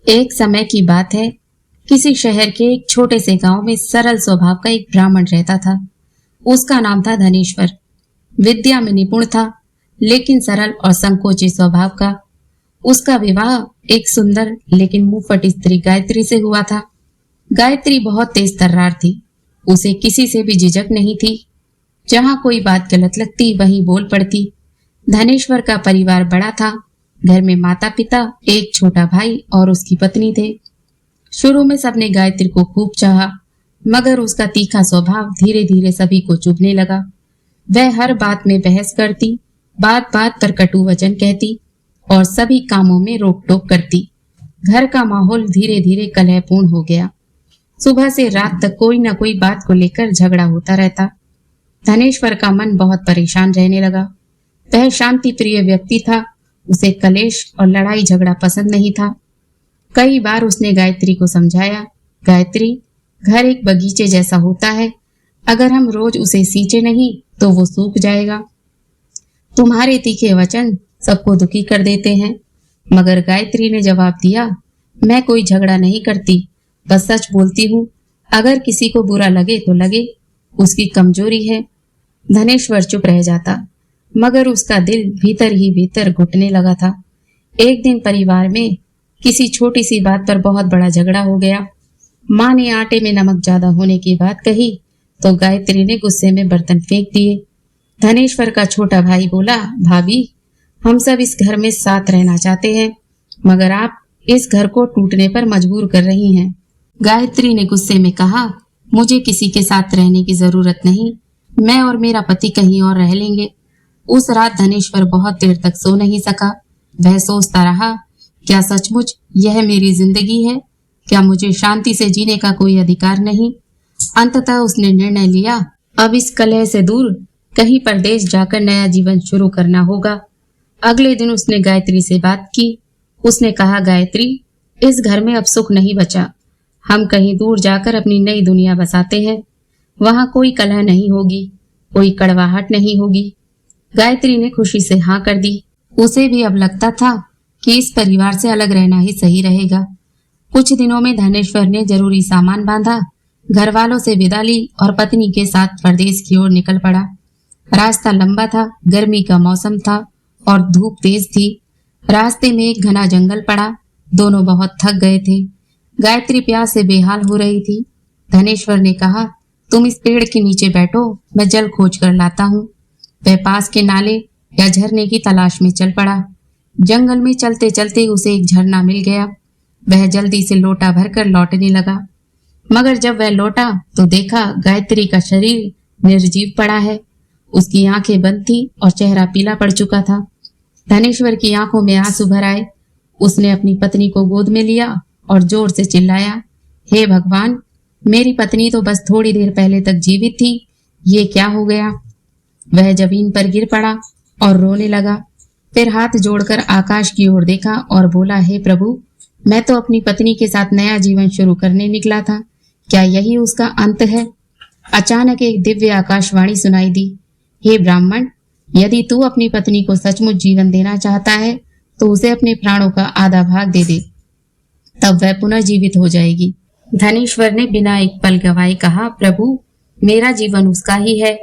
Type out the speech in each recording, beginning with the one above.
एक समय की बात है, किसी शहर के एक छोटे से गांव में सरल स्वभाव का एक ब्राह्मण रहता था। उसका नाम था धनेश्वर। विद्या में निपुण था, लेकिन सरल और संकोची स्वभाव का। उसका विवाह एक सुंदर लेकिन मुंहफट स्त्री गायत्री से हुआ था। गायत्री बहुत तेज तर्रार थी। उसे किसी से भी झिझक नहीं थी। जहां कोई बात गलत लगती वहीं बोल पड़ती। धनेश्वर का परिवार बड़ा था। घर में माता पिता, एक छोटा भाई और उसकी पत्नी थे। शुरू में सबने गायत्री को खूब चाहा, मगर उसका तीखा स्वभाव धीरे धीरे सभी को चुभने लगा। वह हर बात में बहस करती, बात बात पर कटु वचन कहती और सभी कामों में रोक टोक करती। घर का माहौल धीरे धीरे कलहपूर्ण हो गया। सुबह से रात तक कोई न कोई बात को लेकर झगड़ा होता रहता। धनेश्वर का मन बहुत परेशान रहने लगा। वह शांति प्रिय व्यक्ति था। उसे कलेश और लड़ाई झगड़ा पसंद नहीं था। कई बार उसने गायत्री को समझाया, गायत्री, घर एक बगीचे जैसा होता है। अगर हम रोज उसे सींचे नहीं तो वो सूख जाएगा। तुम्हारे तीखे वचन सबको दुखी कर देते हैं। मगर गायत्री ने जवाब दिया, मैं कोई झगड़ा नहीं करती, बस सच बोलती हूँ। अगर किसी को बुरा लगे तो लगे, उसकी कमजोरी है। धनेश्वर चुप रह जाता, मगर उसका दिल भीतर ही भीतर घुटने लगा था। एक दिन परिवार में किसी छोटी सी बात पर बहुत बड़ा झगड़ा हो गया। माँ ने आटे में नमक ज्यादा होने की बात कही तो गायत्री ने गुस्से में बर्तन फेंक दिए। धनेश्वर का छोटा भाई बोला, भाभी, हम सब इस घर में साथ रहना चाहते हैं, मगर आप इस घर को टूटने पर मजबूर कर रही हैं। गायत्री ने गुस्से में कहा, मुझे किसी के साथ रहने की जरूरत नहीं। मैं और मेरा पति कहीं और रह लेंगे। उस रात धनेश्वर बहुत देर तक सो नहीं सका। वह सोचता रहा, क्या सचमुच यह मेरी जिंदगी है? क्या मुझे शांति से जीने का कोई अधिकार नहीं? अंततः उसने निर्णय लिया, अब इस कलह से दूर कहीं परदेश जाकर नया जीवन शुरू करना होगा। अगले दिन उसने गायत्री से बात की। उसने कहा, गायत्री, इस घर में अब सुख नहीं बचा। हम कहीं दूर जाकर अपनी नई दुनिया बसाते हैं। वहां कोई कलह नहीं होगी, कोई कड़वाहट नहीं होगी। गायत्री ने खुशी से हाँ कर दी। उसे भी अब लगता था कि इस परिवार से अलग रहना ही सही रहेगा। कुछ दिनों में धनेश्वर ने जरूरी सामान बांधा, घर वालों से विदा ली और पत्नी के साथ परदेश की ओर निकल पड़ा। रास्ता लंबा था, गर्मी का मौसम था और धूप तेज थी। रास्ते में एक घना जंगल पड़ा। दोनों बहुत थक गए थे। गायत्री प्यास से बेहाल हो रही थी। धनेश्वर ने कहा, तुम इस पेड़ के नीचे बैठो, मैं जल खोज कर लाता हूँ। वह पास के नाले या झरने की तलाश में चल पड़ा। जंगल में चलते चलते उसे एक झरना मिल गया। वह जल्दी से लोटा भरकर लौटने लगा, मगर जब वह लौटा तो देखा गायत्री का शरीर निर्जीव पड़ा है। उसकी आंखें बंद थी और चेहरा पीला पड़ चुका था। धनेश्वर की आंखों में आंसू भर आए। उसने अपनी पत्नी को गोद में लिया और जोर से चिल्लाया, हे भगवान, मेरी पत्नी तो बस थोड़ी देर पहले तक जीवित थी, ये क्या हो गया? वह जमीन पर गिर पड़ा और रोने लगा। फिर हाथ जोड़कर आकाश की ओर देखा और बोला, हे प्रभु, मैं तो अपनी पत्नी के साथ नया जीवन शुरू करने निकला था। क्या यही उसका अंत है? अचानक एक दिव्य आकाशवाणी सुनाई दी, हे ब्राह्मण, यदि तू अपनी पत्नी को सचमुच जीवन देना चाहता है तो उसे अपने प्राणों का आधा भाग दे दे, तब वह पुनः जीवित हो जाएगी। धनेश्वर ने बिना एक पल गवाए कहा, प्रभु, मेरा जीवन उसका ही है,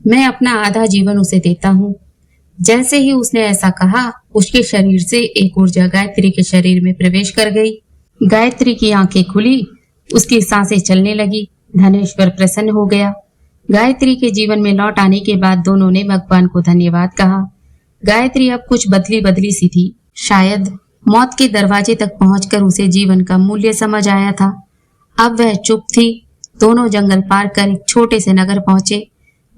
मैं अपना आधा जीवन उसे देता हूँ। जैसे ही उसने ऐसा कहा, उसके शरीर से एक ऊर्जा गायत्री के शरीर में प्रवेश कर गई। गायत्री की आंखें खुली, उसकी सांसें चलने लगी। धनेश्वर प्रसन्न हो गया। गायत्री के जीवन में लौट आने के बाद दोनों ने भगवान को धन्यवाद कहा। गायत्री अब कुछ बदली बदली सी थी। शायद मौत के दरवाजे तक पहुंचकर उसे जीवन का मूल्य समझ आया था। अब वह चुप थी। दोनों जंगल पार कर एक छोटे से नगर पहुंचे।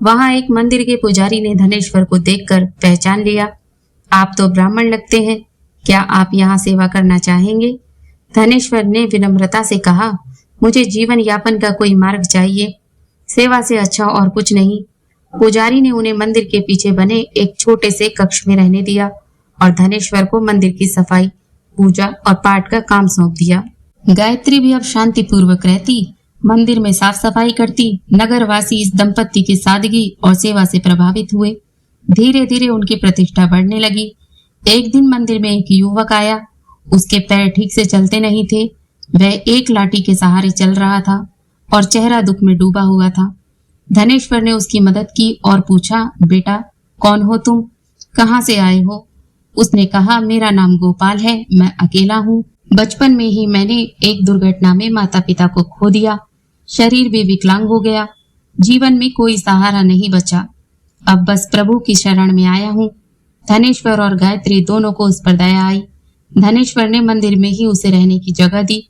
वहां एक मंदिर के पुजारी ने धनेश्वर को देखकर पहचान लिया। आप तो ब्राह्मण लगते हैं, क्या आप यहाँ सेवा करना चाहेंगे? धनेश्वर ने विनम्रता से कहा, मुझे जीवन यापन का कोई मार्ग चाहिए, सेवा से अच्छा और कुछ नहीं। पुजारी ने उन्हें मंदिर के पीछे बने एक छोटे से कक्ष में रहने दिया और धनेश्वर को मंदिर की सफाई, पूजा और पाठ का काम सौंप दिया। गायत्री भी अब शांति पूर्वक रहती, मंदिर में साफ सफाई करती। नगरवासी इस दंपत्ति की सादगी और सेवा से प्रभावित हुए। धीरे धीरे उनकी प्रतिष्ठा बढ़ने लगी। एक दिन मंदिर में एक युवक आया। उसके पैर ठीक से चलते नहीं थे। वह एक लाठी के सहारे चल रहा था और चेहरा दुख में डूबा हुआ था। धनेश्वर ने उसकी मदद की और पूछा, बेटा कौन हो तुम, कहाँ से आए हो? उसने कहा, मेरा नाम गोपाल है, मैं अकेला हूँ। बचपन में ही मैंने एक दुर्घटना में माता पिता को खो दिया, शरीर भी विकलांग हो गया, जीवन में कोई सहारा नहीं बचा। अब बस प्रभु की शरण में आया हूँ। धनेश्वर और गायत्री दोनों को उस पर दया आई। धनेश्वर ने मंदिर में ही उसे रहने की जगह दी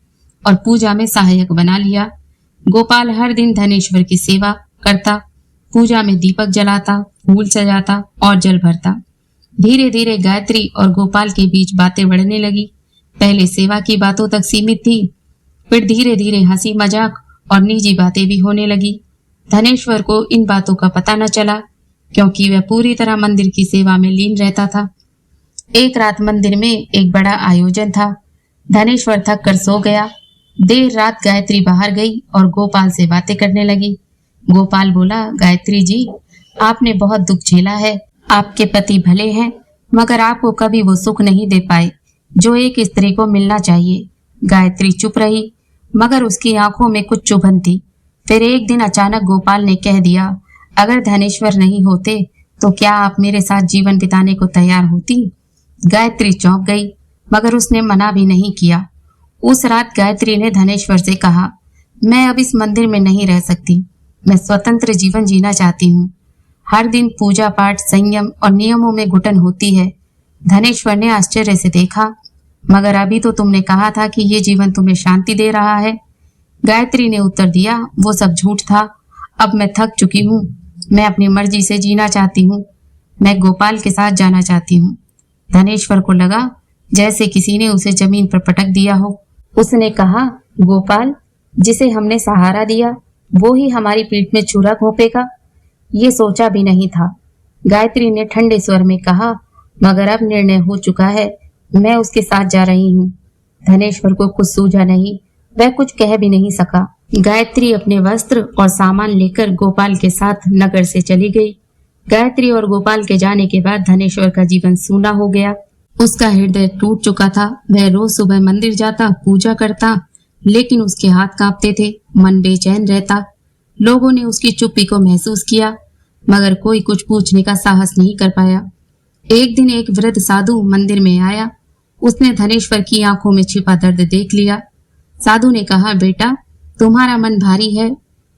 और पूजा में सहायक बना लिया। गोपाल हर दिन धनेश्वर की सेवा करता, पूजा में दीपक जलाता, फूल सजाता और जल भरता। धीरे धीरे गायत्री और गोपाल के बीच बातें बढ़ने लगी। पहले सेवा की बातों तक सीमित थी, फिर धीरे धीरे हंसी मजाक और निजी बातें भी होने लगी। धनेश्वर को इन बातों का पता न चला क्योंकि वह पूरी तरह मंदिर की सेवा में लीन रहता था। एक रात मंदिर में एक बड़ा आयोजन था। धनेश्वर थक कर सो गया। देर रात गायत्री बाहर गई और गोपाल से बातें करने लगी। गोपाल बोला, गायत्री जी, आपने बहुत दुख झेला है। आपके पति भले हैं मगर आपको कभी वो सुख नहीं दे पाए जो एक स्त्री को मिलना चाहिए। गायत्री चुप रही मगर उसकी आंखों में कुछ चुभन थी। फिर एक दिन अचानक गोपाल ने कह दिया, अगर धनेश्वर नहीं होते तो क्या आप मेरे साथ जीवन बिताने को तैयार होती? गायत्री चौंक गई मगर उसने मना भी नहीं किया। उस रात गायत्री ने धनेश्वर से कहा, मैं अब इस मंदिर में नहीं रह सकती, मैं स्वतंत्र जीवन जीना चाहती हूँ। हर दिन पूजा पाठ, संयम और नियमों में घुटन होती है। धनेश्वर ने आश्चर्य से देखा, मगर अभी तो तुमने कहा था कि ये जीवन तुम्हें शांति दे रहा है। गायत्री ने उत्तर दिया, वो सब झूठ था। अब मैं थक चुकी हूँ, मैं अपनी मर्जी से जीना चाहती हूँ। मैं गोपाल के साथ जाना चाहती हूँ। धनेश्वर को लगा जैसे किसी ने उसे जमीन पर पटक दिया हो। उसने कहा, गोपाल, जिसे हमने सहारा दिया वो ही हमारी पीठ में छुरा घोंपेगा? ये सोचा भी नहीं था। गायत्री ने ठंडे स्वर में कहा, मगर अब निर्णय हो चुका है, मैं उसके साथ जा रही हूँ। धनेश्वर को कुछ सूझा नहीं, वह कुछ कह भी नहीं सका। गायत्री अपने वस्त्र और सामान लेकर गोपाल के साथ नगर से चली गई। गायत्री और गोपाल के जाने के बाद धनेश्वर का जीवन सूना हो गया। उसका हृदय टूट चुका था। वह रोज सुबह मंदिर जाता, पूजा करता, लेकिन उसके हाथ कांपते थे, मन बेचैन रहता। लोगों ने उसकी चुप्पी को महसूस किया मगर कोई कुछ पूछने का साहस नहीं कर पाया। एक दिन एक वृद्ध साधु मंदिर में आया। उसने धनेश्वर की आंखों में छिपा दर्द देख लिया। साधु ने कहा, बेटा, तुम्हारा मन भारी है,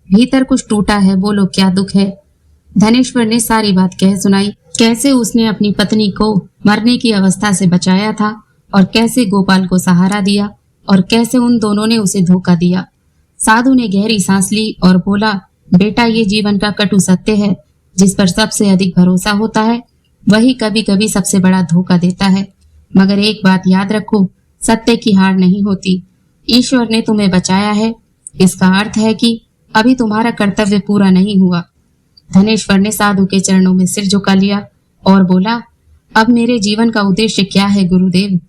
भीतर कुछ टूटा है, बोलो क्या दुख है? धनेश्वर ने सारी बात कह सुनाई, कैसे उसने अपनी पत्नी को मरने की अवस्था से बचाया था और कैसे गोपाल को सहारा दिया और कैसे उन दोनों ने उसे धोखा दिया। साधु ने गहरी सांस ली और बोला, बेटा, ये जीवन का कटु सत्य है। जिस पर सबसे अधिक भरोसा होता है वही कभी कभी सबसे बड़ा धोखा देता है। मगर एक बात याद रखो, सत्य की हार नहीं होती। ईश्वर ने तुम्हें बचाया है, इसका अर्थ है कि अभी तुम्हारा कर्तव्य पूरा नहीं हुआ। धनेश्वर ने साधु के चरणों में सिर झुका लिया और बोला, अब मेरे जीवन का उद्देश्य क्या है गुरुदेव?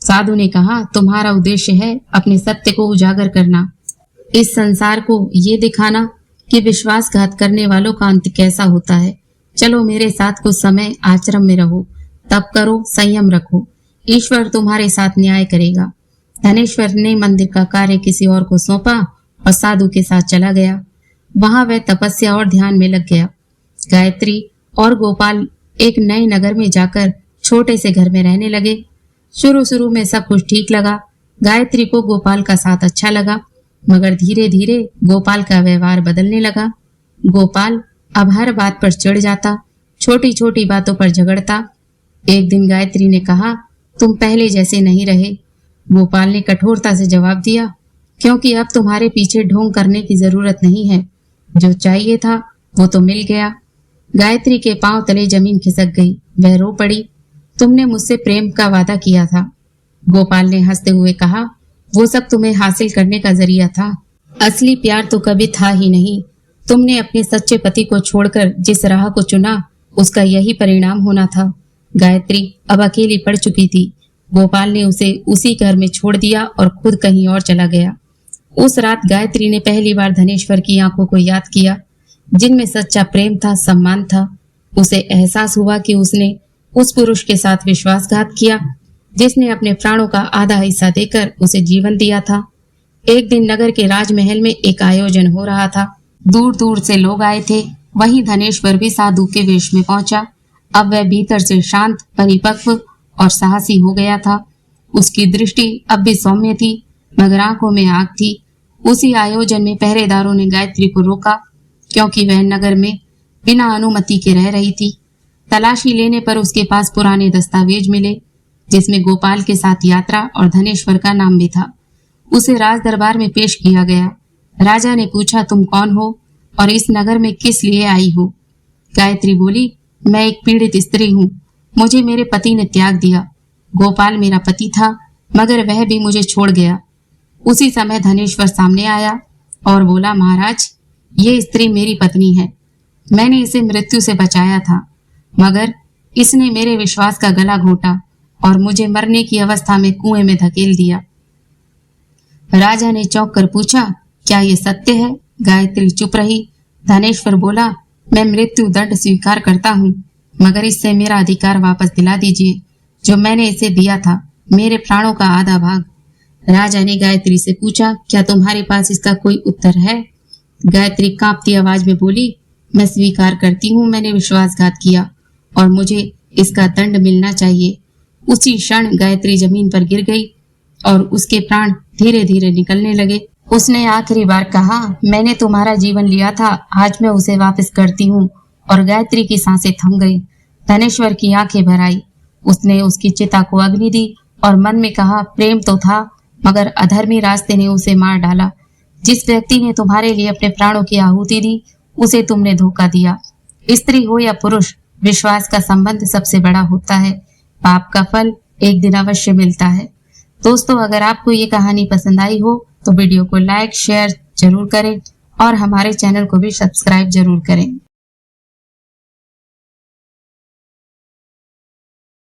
साधु ने कहा, तुम्हारा उद्देश्य है अपने सत्य को उजागर करना, इस संसार को ये दिखाना कि विश्वासघात करने वालों का अंत कैसा होता है। चलो मेरे साथ कुछ समय आश्रम में रहो, तप करो, संयम रखो, ईश्वर तुम्हारे साथ न्याय करेगा। धनेश्वर ने मंदिर का कार्य किसी और को सौंपा और साधु के साथ चला गया। वहां वह तपस्या और ध्यान में लग गया। गायत्री और गोपाल एक नए नगर में जाकर छोटे से घर में रहने लगे। शुरू शुरू में सब कुछ ठीक लगा। गायत्री को गोपाल का साथ अच्छा लगा, मगर धीरे धीरे गोपाल का व्यवहार बदलने लगा। गोपाल अब हर बात पर चिढ़ जाता, छोटी छोटी बातों पर झगड़ता। एक दिन गायत्री ने कहा, तुम पहले जैसे नहीं रहे। गोपाल ने कठोरता से जवाब दिया, क्योंकि अब तुम्हारे पीछे ढोंग करने की जरूरत नहीं है, जो चाहिए था वो तो मिल गया। गायत्री के पांव तले जमीन खिसक गई, वह रो पड़ी। तुमने मुझसे प्रेम का वादा किया था। गोपाल ने हंसते हुए कहा, वो सब तुम्हें हासिल करने का जरिया था, असली प्यार तो कभी था ही नहीं। तुमने अपने सच्चे पति को छोड़कर जिस राह को चुना उसका यही परिणाम होना था। गायत्री अब अकेली पड़ चुकी थी। गोपाल ने उसे उसी घर में छोड़ दिया और खुद कहीं और चला गया। उस रात गायत्री ने पहली बार धनेश्वर की आंखों को याद किया, जिनमें सच्चा प्रेम था, सम्मान था। उसे एहसास हुआ कि उसने उस पुरुष के साथ विश्वासघात किया। जिसने अपने प्राणों का आधा हिस्सा देकर उसे जीवन दिया था। एक दिन नगर के राजमहल में एक आयोजन हो रहा था। दूर दूर से लोग आए थे। वहीं धनेश्वर भी साधु के वेश में पहुंचा। अब वह भीतर से शांत, परिपक्व और साहसी हो गया था। उसकी दृष्टि अब भी सौम्य थी, मगर आंखों में आग थी। उसी आयोजन में पहरेदारों ने गायत्री को रोका, क्योंकि वह नगर में बिना अनुमति के रह रही थी। तलाशी लेने पर उसके पास पुराने दस्तावेज मिले, जिसमें गोपाल के साथ यात्रा और धनेश्वर का नाम भी था। उसे राज दरबार में पेश किया गया। राजा ने पूछा, तुम कौन हो और इस नगर में किस लिए आई हो? गायत्री बोली, मैं एक पीड़ित स्त्री हूँ। मुझे मेरे पति ने त्याग दिया। गोपाल मेरा पति था, मगर वह भी मुझे छोड़ गया। उसी समय धनेश्वर सामने आया और बोला, महाराज, ये स्त्री मेरी पत्नी है। मैंने इसे मृत्यु से बचाया था, मगर इसने मेरे विश्वास का गला घोटा और मुझे मरने की अवस्था में कुएं में धकेल दिया। राजा ने चौंक कर पूछा, क्या ये सत्य है? गायत्री चुप रही। धनेश्वर बोला, मैं मृत्यु दंड स्वीकार करता हूँ, मगर इससे मेरा अधिकार वापस दिला दीजिए, जो मैंने इसे दिया था, मेरे प्राणों का आधा भाग। राजा ने गायत्री से पूछा, क्या तुम्हारे पास इसका कोई उत्तर है? गायत्री कांपती आवाज में बोली, मैं स्वीकार करती हूँ, मैंने विश्वासघात किया और मुझे इसका दंड मिलना चाहिए। उसी क्षण गायत्री जमीन पर गिर गई और उसके प्राण धीरे धीरे निकलने लगे। उसने आखिरी बार कहा, मैंने तुम्हारा जीवन लिया था, आज मैं उसे वापस करती हूँ। और गायत्री की सांसें थम गई। धनेश्वर की आंखें भर आई। उसने उसकी चिता को अग्नि दी और मन में कहा, प्रेम तो था, मगर अधर्मी रास्ते ने उसे मार डाला। जिस व्यक्ति ने तुम्हारे लिए अपने प्राणों की आहुति दी, उसे तुमने धोखा दिया। स्त्री हो या पुरुष, विश्वास का संबंध सबसे बड़ा होता है। पाप का फल एक दिन अवश्य मिलता है। दोस्तों, अगर आपको ये कहानी पसंद आई हो तो वीडियो को लाइक, शेयर जरूर करें और हमारे चैनल को भी सब्सक्राइब जरूर करें।